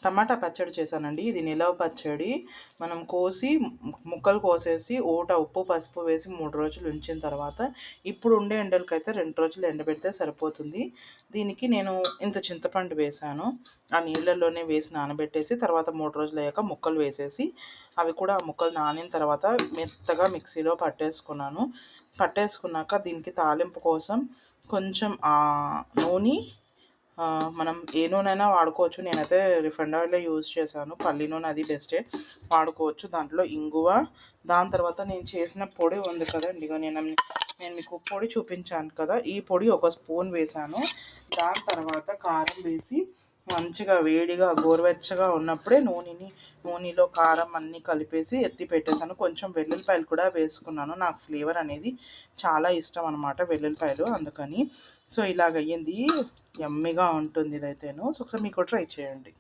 టమాటా పచ్చడి చేశానండి. ఇది నిలవ పచ్చడి. మనం కోసి ముక్కలు కోసేసి ఉప్పు పసుపు వేసి 3 రోజులు ఉంచిన తర్వాత ఇప్పుడు ఉండే ఎండలకైతే 2 రోజులు ఎండబెడితే సరిపోతుంది. దీనికి నేను ఇంత చింతపండు వేశాను. ఆ నీళ్ళల్లోనే వేసి నానబెట్టేసి తర్వాత 3 రోజులు అయ్యాక ముక్కలు వేసేసి అవి కూడా ముక్కలు నానిన తర్వాత మెత్తగా మిక్సీలో పట్టేసుకున్నాక దీనికి తాలింపు కోసం కొంచెం నూనె, మనం ఏ నూనె వాడుకోవచ్చు. నేనైతే రిఫైండ్ ఆయిలే యూజ్ చేశాను. పల్లి నూనె అది బెస్టే, వాడుకోవచ్చు. దాంట్లో ఇంగువ, దాని తర్వాత నేను చేసిన పొడి ఉంది కదండి, ఇక నేను మీకు పొడి చూపించాను కదా, ఈ పొడి 1 స్పూన్ వేసాను. దాని తర్వాత కారం వేసి మంచిగా వేడిగా గోరువెచ్చగా ఉన్నప్పుడే నూనెలో కారం అన్నీ కలిపేసి ఎత్తి పెట్టేశాను. కొంచెం వెల్లుల్లిపాయలు కూడా వేసుకున్నాను. నాకు ఫ్లేవర్ అనేది చాలా ఇష్టం అనమాట వెల్లుల్లిపాయలు, అందుకని. సో ఇలాగ అయ్యింది. యమ్మీగా ఉంటుంది ఇదైతేను. సో ఒకసారి మీకు ట్రై చేయండి.